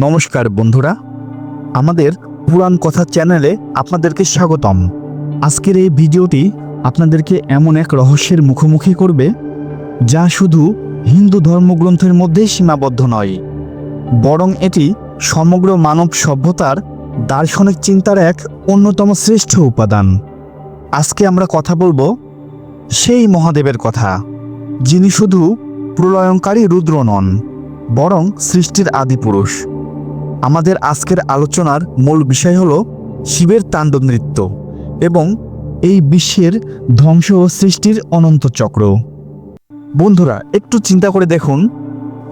নমস্কার বন্ধুরা, আমাদের পুরাণ কথা চ্যানেলে আপনাদেরকে স্বাগতম। আজকের এই ভিডিওটি আপনাদেরকে এমন এক রহস্যের মুখোমুখি করবে যা শুধু হিন্দু ধর্মগ্রন্থের মধ্যেই সীমাবদ্ধ নয়, বরং এটি সমগ্র মানব সভ্যতার দার্শনিক চিন্তার এক অন্যতম শ্রেষ্ঠ উপাদান। আজকে আমরা কথা বলবো সেই মহাদেবের কথা, যিনি শুধু প্রলয়ঙ্কারী রুদ্র নন, বরং সৃষ্টির আদিপুরুষ। আমাদের আজকের আলোচনার মূল বিষয় হল শিবের তাণ্ডব নৃত্য এবং এই বিশ্বের ধ্বংস ও সৃষ্টির অনন্ত চক্র। বন্ধুরা, একটু চিন্তা করে দেখুন,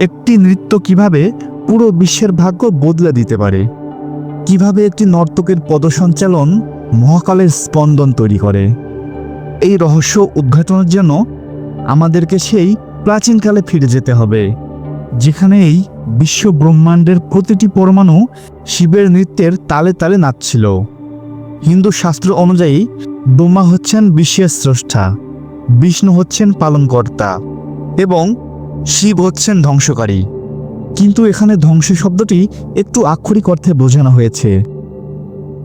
একটি নৃত্য কিভাবে পুরো বিশ্বের ভাগ্য বদলে দিতে পারে, কিভাবে একটি নর্তকের পদসঞ্চালন মহাকালের স্পন্দন তৈরি করে। এই রহস্য উদ্ঘাটনের জন্য আমাদেরকে সেই প্রাচীনকালে ফিরে যেতে হবে, যেখানে এই বিশ্ব ব্রহ্মাণ্ডের প্রতিটি পরমাণু শিবের নৃত্যের তালে তালে নাচছিল। হিন্দু শাস্ত্র অনুযায়ী ব্রহ্মা হচ্ছেন বিশ্বের স্রষ্টা, বিষ্ণু হচ্ছেন পালনকর্তা এবং শিব হচ্ছেন ধ্বংসকারী। কিন্তু এখানে ধ্বংস শব্দটি একটু আক্ষরিক অর্থে বোঝানো হয়েছে।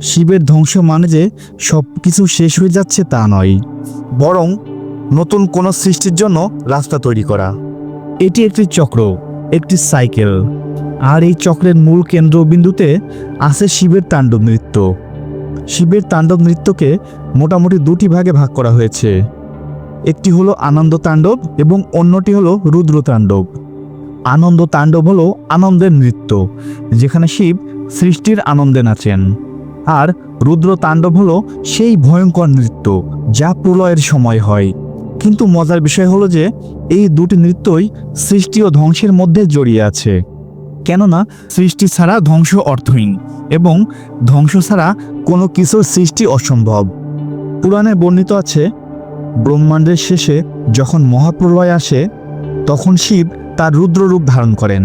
শিবের ধ্বংস মানে যে সব কিছু শেষ হয়ে যাচ্ছে তা নয়, বরং নতুন কোনো সৃষ্টির জন্য রাস্তা তৈরি করা। এটি একটি চক্র, একটি সাইকেল, আর এই চক্রের মূল কেন্দ্রবিন্দুতে আছে শিবের তাণ্ডব নৃত্য। শিবের তাণ্ডব নৃত্যকে মোটামুটি দুটি ভাগে ভাগ করা হয়েছে। একটি হলো আনন্দ তাণ্ডব এবং অন্যটি হলো রুদ্র তাণ্ডব। আনন্দ তাণ্ডব হলো আনন্দের নৃত্য, যেখানে শিব সৃষ্টির আনন্দে নাচেন, আর রুদ্র তাণ্ডব হলো সেই ভয়ঙ্কর নৃত্য যা প্রলয়ের সময় হয়। কিন্তু মজার বিষয় হলো যে এই দুটি নৃত্যই সৃষ্টি ও ধ্বংসের মধ্যে জড়িয়ে আছে, কেননা সৃষ্টি ছাড়া ধ্বংস অর্থহীন এবং ধ্বংস ছাড়া কোনো কিছুর সৃষ্টি অসম্ভব। পুরাণে বর্ণিত আছে, ব্রহ্মাণ্ডের শেষে যখন মহাপ্রলয় আসে তখন শিব তার রুদ্র রূপ ধারণ করেন।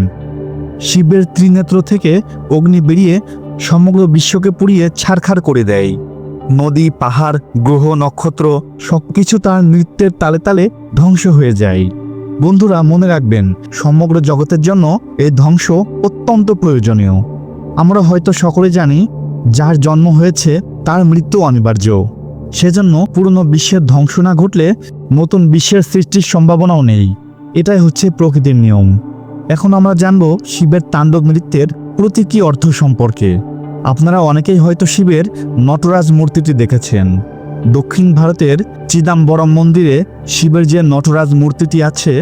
শিবের ত্রিনেত্র থেকে অগ্নি বেরিয়ে সমগ্র বিশ্বকে পুড়িয়ে ছারখার করে দেয়। নদী, পাহাড়, গ্রহ, নক্ষত্র সবকিছু তার নৃত্যের তালে তালে ধ্বংস হয়ে যায়। বন্ধুরা, মনে রাখবেন, সমগ্র জগতের জন্য এই ধ্বংস অত্যন্ত প্রয়োজনীয়। আমরা হয়তো সকলে জানি, যার জন্ম হয়েছে তার মৃত্যু অনিবার্য। সেজন্য পুরনো বিশ্বের ধ্বংস না ঘটলে নতুন বিশ্বের সৃষ্টির সম্ভাবনাও নেই। এটাই হচ্ছে প্রকৃতির নিয়ম। এখন আমরা জানব শিবের তাণ্ডব নৃত্যের প্রতীকী অর্থ সম্পর্কে। আপনারা অনেকেই হয়তো শিবের নটরাজ মূর্তিটি দেখেছেন। দক্ষিণ ভারতের চিদাম্বরম মন্দিরে শিবের যে নটরাজ মূর্তিটি আছে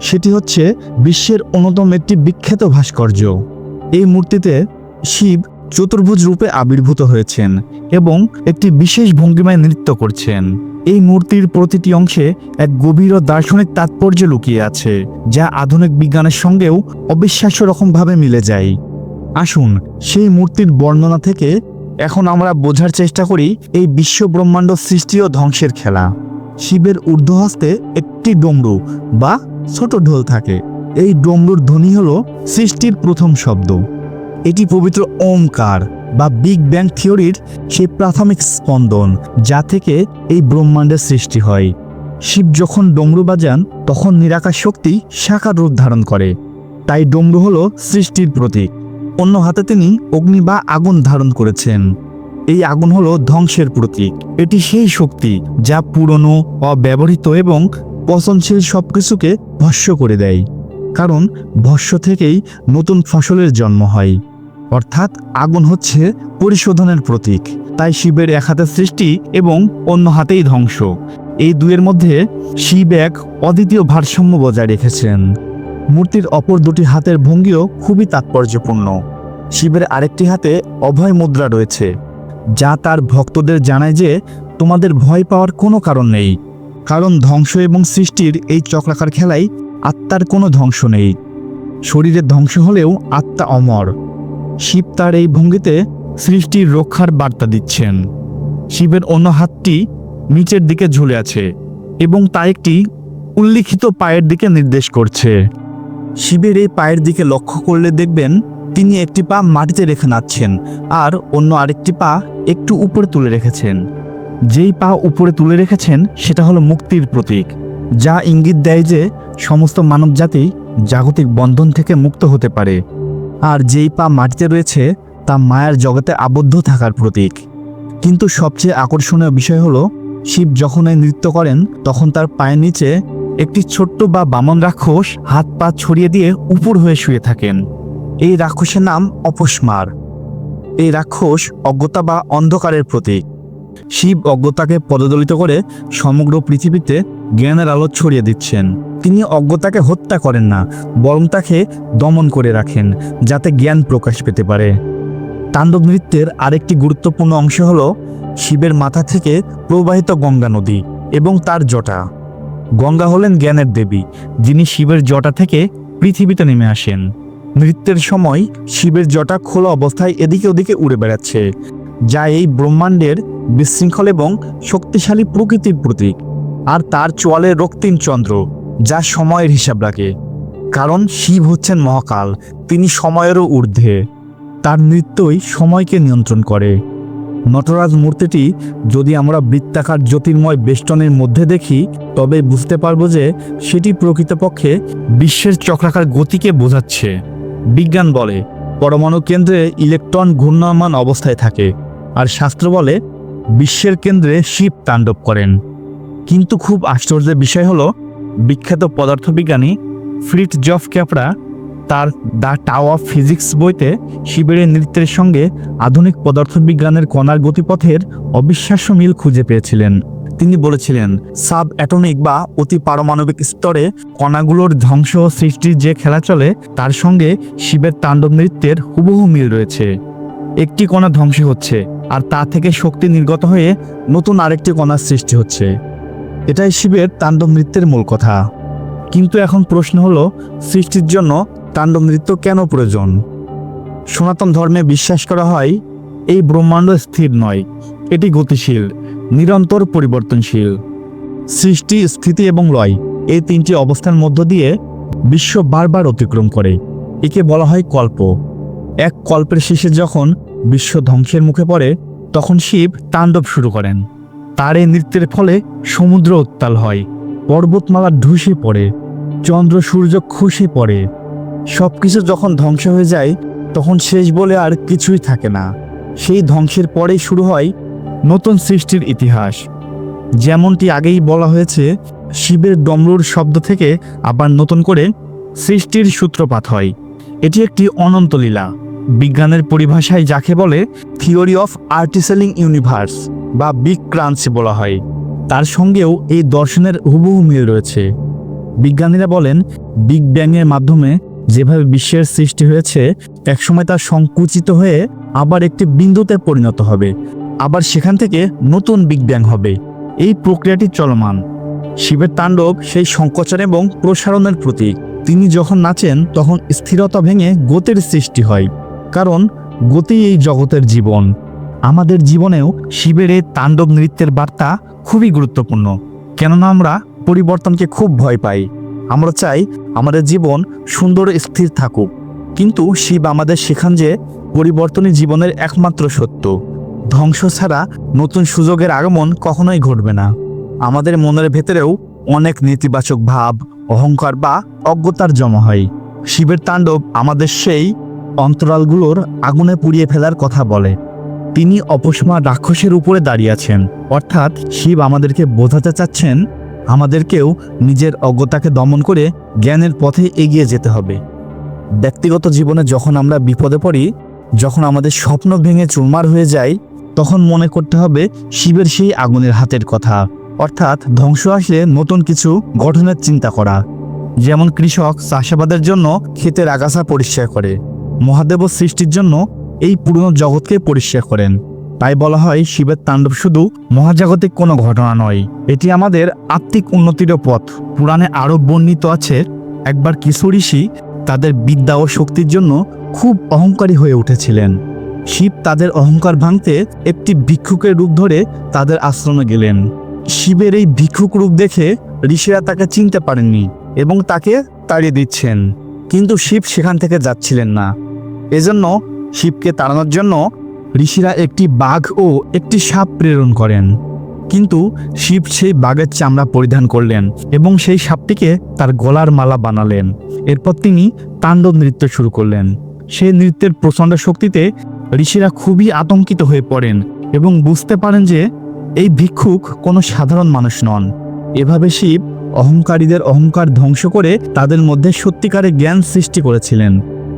সেটি হচ্ছে বিশ্বের অন্যতম একটি বিখ্যাত ভাস্কর্য। এই মূর্তিতে শিব চতুর্ভুজ রূপে আবির্ভূত হয়েছেন এবং একটি বিশেষ ভঙ্গিমায় নৃত্য করছেন। এই মূর্তির প্রতিটি অংশে এক গভীর ও দার্শনিক তাৎপর্য লুকিয়ে আছে, যা আধুনিক বিজ্ঞানের সঙ্গেও অবিশ্বাস্য রকমভাবে মিলে যায়। আসুন সেই মূর্তির বর্ণনা থেকে এখন আমরা বোঝার চেষ্টা করি এই বিশ্ব ব্রহ্মাণ্ড সৃষ্টি ও ধ্বংসের খেলা। শিবের ঊর্ধ্বহস্তে একটি ডমরু বা ছোট ঢোল থাকে। এই ডমরুর ধ্বনি হল সৃষ্টির প্রথম শব্দ। এটি পবিত্র ওমকার বা বিগ ব্যাং থিওরির সেই প্রাথমিক স্পন্দন, যা থেকে এই ব্রহ্মাণ্ডের সৃষ্টি হয়। শিব যখন ডমরু বাজান তখন নিরাকার শক্তি সাকার রূপ ধারণ করে, তাই ডমরু হল সৃষ্টির প্রতীক। অন্য হাতে তিনি অগ্নি বা আগুন ধারণ করেছেন। এই আগুন হলো ধ্বংসের প্রতীক। এটি সেই শক্তি যা পুরনো, অব্যবহৃত এবং পচনশীল সবকিছুকে ভস্ম করে দেয়, কারণ ভস্ম থেকেই নতুন ফসলের জন্ম হয়। অর্থাৎ আগুন হচ্ছে পরিশোধনের প্রতীক। তাই শিবের এক হাতে সৃষ্টি এবং অন্য হাতেই ধ্বংস। এই দুয়ের মধ্যে শিব এক অদ্বিতীয় ভারসাম্য বজায় রেখেছেন। মূর্তির অপর দুটি হাতের ভঙ্গিও খুবই তাৎপর্যপূর্ণ। শিবের আরেকটি হাতে অভয় মুদ্রা রয়েছে, যা তার ভক্তদের জানায় যে তোমাদের ভয় পাওয়ার কোনো কারণ নেই, কারণ ধ্বংস এবং সৃষ্টির এই চক্রাকার খেলায় আত্মার কোনো ধ্বংস নেই। শরীরের ধ্বংস হলেও আত্মা অমর। শিব তার এই ভঙ্গিতে সৃষ্টির রক্ষার বার্তা দিচ্ছেন। শিবের অন্য হাতটি নিচের দিকে ঝুলে আছে এবং তা একটি উল্লিখিত পায়ের দিকে নির্দেশ করছে। শিবের এই পায়ের দিকে লক্ষ্য করলে দেখবেন তিনি একটি পা মাটিতে রেখে নাচছেন আর অন্য আরেকটি পা একটু উপরে তুলে রেখেছেন। যেই পা উপরে তুলে রেখেছেন সেটা হলো মুক্তির প্রতীক, যা ইঙ্গিত দেয় যে সমস্ত মানবজাতি জাগতিক বন্ধন থেকে মুক্ত হতে পারে। আর যেই পা মাটিতে রয়েছে তা মায়ার জগতে আবদ্ধ থাকার প্রতীক। কিন্তু সবচেয়ে আকর্ষণীয় বিষয় হলো শিব যখন এই নৃত্য করেন তখন তার পায়ের নিচে একটি ছোট্ট বা বামন রাক্ষস হাত পা ছড়িয়ে দিয়ে উপর হয়ে শুয়ে থাকেন। এই রাক্ষসের নাম অপস্মার। এই রাক্ষস অজ্ঞতা বা অন্ধকারের প্রতীক। শিব অজ্ঞতাকে পদদলিত করে সমগ্র পৃথিবীতে জ্ঞানের আলো ছড়িয়ে দিচ্ছেন। তিনি অজ্ঞতাকে হত্যা করেন না, বরং তাকে দমন করে রাখেন যাতে জ্ঞান প্রকাশ পেতে পারে। তাণ্ডব নৃত্যের আরেকটি গুরুত্বপূর্ণ অংশ হল শিবের মাথা থেকে প্রবাহিত গঙ্গা নদী এবং তার জটা। গঙ্গা হলেন জ্ঞানের দেবী, যিনি শিবের জটা থেকে পৃথিবীতে নেমে আসেন। নৃত্যের সময় শিবের জটা খোলা অবস্থায় এদিকে ওদিকে উড়ে বেড়াচ্ছে, যা এই ব্রহ্মাণ্ডের বিশৃঙ্খল এবং শক্তিশালী প্রকৃতির প্রতীক। আর তার চোয়ালে রক্তিম চন্দ্র, যা সময়ের হিসাব রাখে। কারণ শিব হচ্ছেন মহাকাল, তিনি সময়েরও ঊর্ধ্বে। তার নৃত্যই সময়কে নিয়ন্ত্রণ করে। নটরাজ মূর্তিটি যদি আমরা বৃত্তাকার জ্যোতির্ময় বেষ্টনের মধ্যে দেখি তবে বুঝতে পারবো যে সেটি প্রকৃতপক্ষে বিশ্বের চক্রাকার গতিকে বোঝাচ্ছে। বিজ্ঞান বলে পরমাণু কেন্দ্রে ইলেকট্রন ঘূর্ণায়মান অবস্থায় থাকে, আর শাস্ত্র বলে বিশ্বের কেন্দ্রে শিব তাণ্ডব করেন। কিন্তু খুব আশ্চর্যের বিষয় হলো বিখ্যাত পদার্থবিজ্ঞানী ফ্রিটজফ ক্যাপরা তার দ্য টাও অফ ফিজিক্স বইতে শিবের নৃত্যের সঙ্গে আধুনিক পদার্থবিজ্ঞানের কণার গতিপথের অবিশ্বাস্য মিল খুঁজে পেয়েছিলেন। তিনি বলেছিলেন, সাব অ্যাটমিক বা অতি পারমাণবিক স্তরে কণাগুলোর ধ্বংস ও সৃষ্টির যে খেলা চলে তার সঙ্গে শিবের তাণ্ডব নৃত্যের হুবহু মিল রয়েছে। একটি কণা ধ্বংস হচ্ছে আর তা থেকে শক্তি নির্গত হয়ে নতুন আরেকটি কণার সৃষ্টি হচ্ছে। এটাই শিবের তাণ্ডব নৃত্যের মূল কথা। কিন্তু এখন প্রশ্ন হলো, সৃষ্টির জন্য তাণ্ডব নৃত্য কেন প্রয়োজন? সনাতন ধর্মে বিশ্বাস করা হয় এই ব্রহ্মাণ্ড স্থির নয়, এটি গতিশীল, নিরন্তর পরিবর্তনশীল। সৃষ্টি, স্থিতি এবং লয় এই তিনটি অবস্থার মধ্য দিয়ে বিশ্ব বারবার অতিক্রম করে। একে বলা হয় কল্প। এক কল্পের শেষে যখন বিশ্ব ধ্বংসের মুখে পড়ে তখন শিব তাণ্ডব শুরু করেন। তার এই নৃত্যের ফলে সমুদ্র উত্তাল হয়, পর্বতমালা ধসে পড়ে, চন্দ্র সূর্য খসে পড়ে। সবকিছু যখন ধ্বংস হয়ে যায় তখন শেষ বলে আর কিছুই থাকে না। সেই ধ্বংসের পরেই শুরু হয় নতুন সৃষ্টির ইতিহাস। যেমনটি আগেই বলা হয়েছে, শিবের ডমরুর শব্দ থেকে আবার নতুন করে সৃষ্টির সূত্রপাত হয়। এটি একটি অনন্ত লীলা। বিজ্ঞানের পরিভাষায় যাকে বলে থিওরি অফ আর্টিসেলিং ইউনিভার্স বা বিগ ক্রাঞ্চ বলা হয়, তার সঙ্গেও এই দর্শনের হুবহু মিল রয়েছে। বিজ্ঞানীরা বলেন বিগ ব্যাংয়ের মাধ্যমে যেভাবে বিশ্বের সৃষ্টি হয়েছে একসময় তা সংকুচিত হয়ে আবার একটি বিন্দুতে পরিণত হবে, আবার সেখান থেকে নতুন বিগ ব্যাং হবে। এই প্রক্রিয়াটি চলমান। শিবের তাণ্ডব সেই সংকোচন এবং প্রসারণের প্রতীক। তিনি যখন নাচেন তখন স্থিরতা ভেঙে গতির সৃষ্টি হয়, কারণ গতি এই জগতের জীবন। আমাদের জীবনেও শিবের এই তাণ্ডব নৃত্যের বার্তা খুবই গুরুত্বপূর্ণ। কেননা আমরা পরিবর্তনকে খুব ভয় পাই। আমরা চাই আমাদের জীবন সুন্দর স্থির থাকুক, কিন্তু শিব আমাদের শেখান যে পরিবর্তনই জীবনের একমাত্র সত্য। ধ্বংস ছাড়া নতুন সুযোগের আগমন কখনোই ঘটবে না। আমাদের মনের ভেতরেও অনেক নেতিবাচক ভাব, অহংকার বা অজ্ঞতার জমা হয়। শিবের তাণ্ডব আমাদের সেই অন্তরালগুলোর আগুনে পুড়িয়ে ফেলার কথা বলে। তিনি অপস্মার রাক্ষসের উপরে দাঁড়িয়ে আছেন, অর্থাৎ শিব আমাদেরকে বোঝাতে চাচ্ছেন আমাদেরকেও নিজের অজ্ঞতাকে দমন করে জ্ঞানের পথে এগিয়ে যেতে হবে। ব্যক্তিগত জীবনে যখন আমরা বিপদে পড়ি, যখন আমাদের স্বপ্ন ভেঙে চুরমার হয়ে যায়, তখন মনে করতে হবে শিবের সেই আগুনের হাতের কথা, অর্থাৎ ধ্বংস আসলে নতুন কিছু গঠনের চিন্তা করা। যেমন কৃষক চাষাবাদের জন্য ক্ষেতের আগাছা পরিষ্কার করে, মহাদেব সৃষ্টির জন্য এই পুরনো জগৎকে পরিষ্কার করেন। তাই বলা হয় শিবের তাণ্ডব শুধু মহাজাগতিক কোনো ঘটনা নয়, এটি আমাদের আত্মিক উন্নতিরও পথ। পুরাণে আরও বর্ণিত আছে, একবার কিছু ঋষি তাদের বিদ্যা ও শক্তির জন্য খুব অহংকারী হয়ে উঠেছিলেন। শিব তাদের অহংকার ভাঙতে একটি ভিক্ষুকের রূপ ধরে তাদের আশ্রমে গেলেন। শিবের এই ভিক্ষুক রূপ দেখে ঋষিরা তাকে চিনতে পারেননি এবং তাকে তাড়িয়ে দিচ্ছেন, কিন্তু শিব সেখান থেকে যাচ্ছিলেন না। এজন্য শিবকে তাড়ানোর জন্য ঋষিরা একটি বাঘ ও একটি সাপ প্রেরণ করেন। কিন্তু শিব সেই বাঘের চামড়া পরিধান করলেন এবং সেই সাপটিকে তার গলার মালা বানালেন। এরপর তিনি তাণ্ডব নৃত্য শুরু করলেন। সেই নৃত্যের প্রচণ্ড শক্তিতে ঋষিরা খুবই আতঙ্কিত হয়ে পড়েন এবং বুঝতে পারেন যে এই ভিক্ষুক কোনো সাধারণ মানুষ নন। এভাবে শিব অহংকারীদের অহংকার ধ্বংস করে তাদের মধ্যে সত্যিকারের জ্ঞান সৃষ্টি করেছিলেন।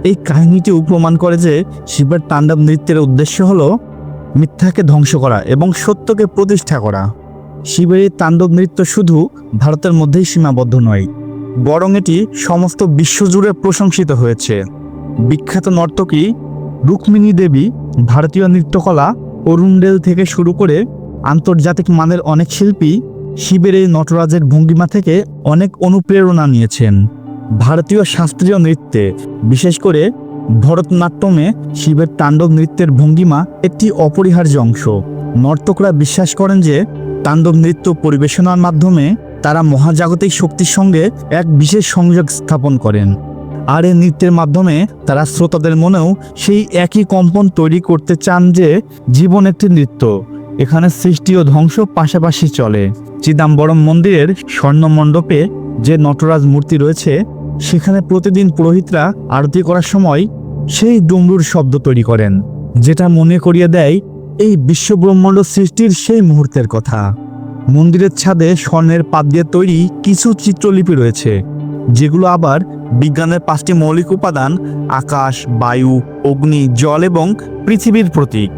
এই কাহিনীটিও প্রমাণ করে যে শিবের তাণ্ডব নৃত্যের উদ্দেশ্য হলো মিথ্যাকে ধ্বংস করা এবং সত্যকে প্রতিষ্ঠা করা। শিবের এই তাণ্ডব নৃত্য শুধু ভারতের মধ্যেই সীমাবদ্ধ নয়, বরং এটি সমস্ত বিশ্বজুড়ে প্রশংসিত হয়েছে। বিখ্যাত নর্তকী রুক্মিণী দেবী, ভারতীয় নৃত্যকলা অরুণডেল থেকে শুরু করে আন্তর্জাতিক মানের অনেক শিল্পী শিবের এই নটরাজের ভঙ্গিমা থেকে অনেক অনুপ্রেরণা নিয়েছেন। ভারতীয় শাস্ত্রীয় নৃত্যে, বিশেষ করে ভরতনাট্যমে শিবের তাণ্ডব নৃত্যের ভঙ্গিমা একটি অপরিহার্য অংশ। নর্তকরা বিশ্বাস করেন যে তাণ্ডব নৃত্য পরিবেশনার মাধ্যমে তারা মহাজাগতিক শক্তির সঙ্গে এক বিশেষ সংযোগ স্থাপন করেন, আর এই নৃত্যের মাধ্যমে তারা শ্রোতাদের মনেও সেই একই কম্পন তৈরি করতে চান যে জীবন একটি নৃত্য, এখানে সৃষ্টি ও ধ্বংস পাশাপাশি চলে। চিদাম্বরম মন্দিরের স্বর্ণ মণ্ডপে যে নটরাজ মূর্তি রয়েছে, সেখানে প্রতিদিন পুরোহিতরা আরতি করার সময় সেই ডমরুর শব্দ তৈরি করেন, যেটা মনে করিয়ে দেয় এই বিশ্বব্রহ্মাণ্ড সৃষ্টির সেই মুহূর্তের কথা। মন্দিরের ছাদে স্বর্ণের পাত দিয়ে তৈরি কিছু চিত্রলিপি রয়েছে, যেগুলো আবার বিজ্ঞানের 5টি মৌলিক উপাদান আকাশ, বায়ু, অগ্নি, জল এবং পৃথিবীর প্রতীক।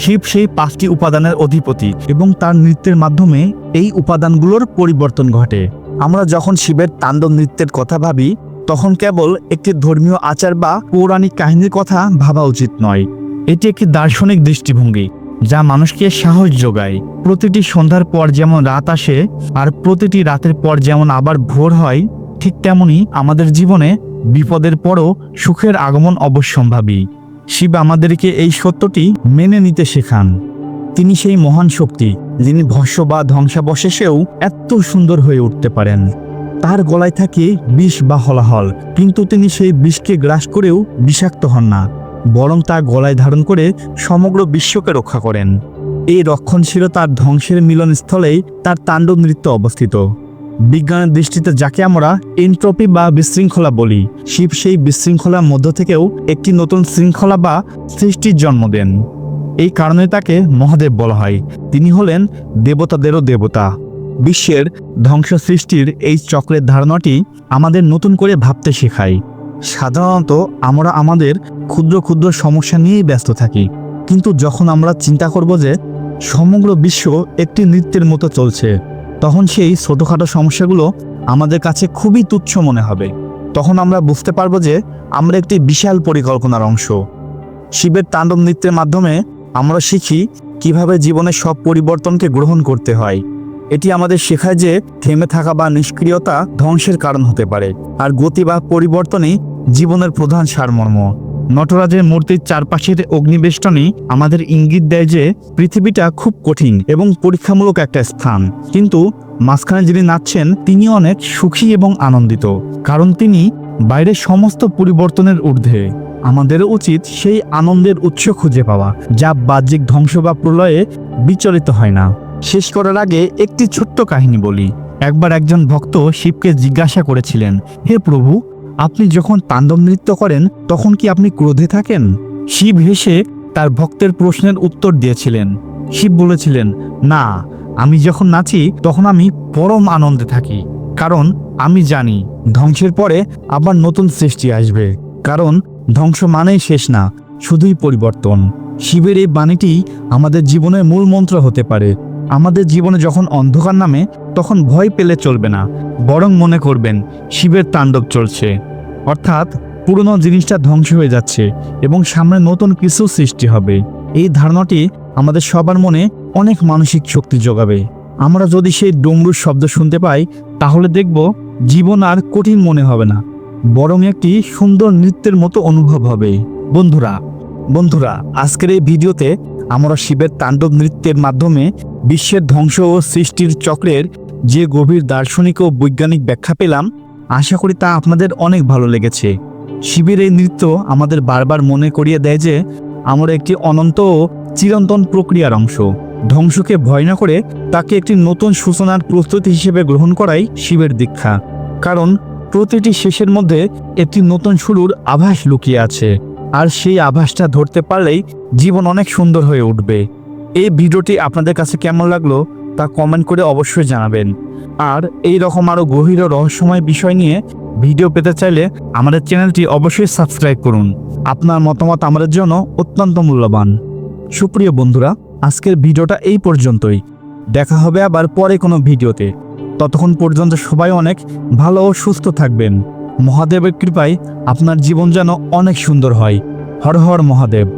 শিব সেই 5টি উপাদানের অধিপতি এবং তার নৃত্যের মাধ্যমে এই উপাদানগুলোর পরিবর্তন ঘটে। আমরা যখন শিবের তাণ্ডব নৃত্যের কথা ভাবি, তখন কেবল একটি ধর্মীয় আচার বা পৌরাণিক কাহিনীর কথা ভাবা উচিত নয়। এটি একটি দার্শনিক দৃষ্টিভঙ্গি যা মানুষকে সাহস যোগায়। প্রতিটি সন্ধ্যার পর যেমন রাত আসে আর প্রতিটি রাতের পর যেমন আবার ভোর হয়, ঠিক তেমনি আমাদের জীবনে বিপদের পরও সুখের আগমন অবশ্যম্ভাবী। শিব আমাদেরকে এই সত্যটি মেনে নিতে শেখান। তিনি সেই মহান শক্তি যিনি ভস্ম বা ধ্বংসাবশেষেও এত সুন্দর হয়ে উঠতে পারেন। তার গলায় থাকে বিষ বা হলাহল, কিন্তু তিনি সেই বিষকে গ্রাস করেও বিষাক্ত হন না, বরং তা গলায় ধারণ করে সমগ্র বিশ্বকে রক্ষা করেন। এই রক্ষণশীলতার ধ্বংসের মিলনস্থলেই তার তাণ্ডব নৃত্য অবস্থিত। বিজ্ঞানের দৃষ্টিতে যাকে আমরা এনট্রপি বা বিশৃঙ্খলা বলি, শিব সেই বিশৃঙ্খলার মধ্য থেকেও একটি নতুন শৃঙ্খলা বা সৃষ্টির জন্ম দেন। এই কারণে তাকে মহাদেব বলা হয়। তিনি হলেন দেবতাদেরও দেবতা। বিশ্বের ধ্বংস সৃষ্টির এই চক্রের ধারণাটি আমাদের নতুন করে ভাবতে শেখায়। সাধারণত আমরা আমাদের ক্ষুদ্র ক্ষুদ্র সমস্যা নিয়েই ব্যস্ত থাকি, কিন্তু যখন আমরা চিন্তা করব যে সমগ্র বিশ্ব একটি নৃত্যের মতো চলছে, তখন সেই ছোটোখাটো সমস্যাগুলো আমাদের কাছে খুবই তুচ্ছ মনে হবে। তখন আমরা বুঝতে পারবো যে আমরা একটি বিশাল পরিকল্পনার অংশ। শিবের তাণ্ডব নৃত্যের মাধ্যমে আমরা শিখি কিভাবে জীবনের সব পরিবর্তনকে গ্রহণ করতে হয়। এটি আমাদের শেখায় যে থেমে থাকা বা নিষ্ক্রিয়তা ধ্বংসের কারণ হতে পারে, আর গতি বা পরিবর্তনই জীবনের প্রধান সারমর্ম। নটরাজের মূর্তির চারপাশের অগ্নিবেষ্টনী আমাদের ইঙ্গিত দেয় যে পৃথিবীটা খুব কঠিন এবং পরীক্ষামূলক একটা স্থান, কিন্তু মাঝখানে যিনি নাচছেন তিনি অনেক সুখী এবং আনন্দিত, কারণ তিনি বাইরের সমস্ত পরিবর্তনের ঊর্ধ্বে। আমাদেরও উচিত সেই আনন্দের উৎস খুঁজে পাওয়া, যা বাহ্যিক ধ্বংস বা প্রলয়ে বিচলিত হয় না। শেষ করার আগে একটি ছোট্ট কাহিনী বলি। একবার একজন ভক্ত শিবকে জিজ্ঞাসা করেছিলেন, হে প্রভু, আপনি যখন তাণ্ডব নৃত্য করেন তখন কি আপনি ক্রোধে থাকেন? শিব হেসে তার ভক্তের প্রশ্নের উত্তর দিয়েছিলেন। শিব বলেছিলেন, না, আমি যখন নাচি তখন আমি পরম আনন্দে থাকি, কারণ আমি জানি ধ্বংসের পরে আবার নতুন সৃষ্টি আসবে। কারণ ধ্বংস মানেই শেষ না, শুধুই পরিবর্তন। শিবের এই বাণীটি আমাদের জীবনের মূল মন্ত্র হতে পারে। আমাদের জীবনে যখন অন্ধকার নামে, তখন ভয় পেলে চলবে না, বরং মনে করবেন শিবের তাণ্ডব চলছে, অর্থাৎ পুরনো জিনিসটা ধ্বংস হয়ে যাচ্ছে এবং সামনে নতুন কিছু সৃষ্টি হবে। এই ধারণাটি আমাদের সবার মনে অনেক মানসিক শক্তি যোগাবে। আমরা যদি সেই ডমরুর শব্দ শুনতে পাই, তাহলে দেখব জীবন আর কঠিন মনে হবে না, বরং একটি সুন্দর নৃত্যের মতো অনুভব হবে। বন্ধুরা, আজকের এই ভিডিওতে আমরা শিবের তাণ্ডব নৃত্যের মাধ্যমে বিশ্বের ধ্বংস ও সৃষ্টির চক্রের যে গভীর দার্শনিক ও বৈজ্ঞানিক ব্যাখ্যা পেলাম, আশা করি তা আপনাদের অনেক ভালো লেগেছে। শিবের এই নৃত্য আমাদের বারবার মনে করিয়ে দেয় যে আমরা একটি অনন্ত ও চিরন্তন প্রক্রিয়ার অংশ। ধ্বংসকে ভয় না করে তাকে একটি নতুন সূচনার প্রস্তুতি হিসেবে গ্রহণ করাই শিবের দীক্ষা, কারণ প্রতিটি শেষের মধ্যে একটি নতুন শুরুর আভাস লুকিয়ে আছে। আর সেই আভাসটা ধরতে পারলেই জীবন অনেক সুন্দর হয়ে উঠবে। এই ভিডিওটি আপনাদের কাছে কেমন লাগলো তা কমেন্ট করে অবশ্যই জানাবেন। আর এই রকম আরও গভীর ও রহস্যময় বিষয় নিয়ে ভিডিও পেতে চাইলে আমাদের চ্যানেলটি অবশ্যই সাবস্ক্রাইব করুন। আপনার মতামত আমাদের জন্য অত্যন্ত মূল্যবান। সুপ্রিয় বন্ধুরা, আজকের ভিডিওটা এই পর্যন্তই। দেখা হবে আবার পরে কোনো ভিডিওতে। ততক্ষণ পর্যন্ত সবাই অনেক ভালো ও সুস্থ থাকবেন। মহাদেবের কৃপায় আপনার জীবন যেন অনেক সুন্দর হয়। হর হর মহাদেব।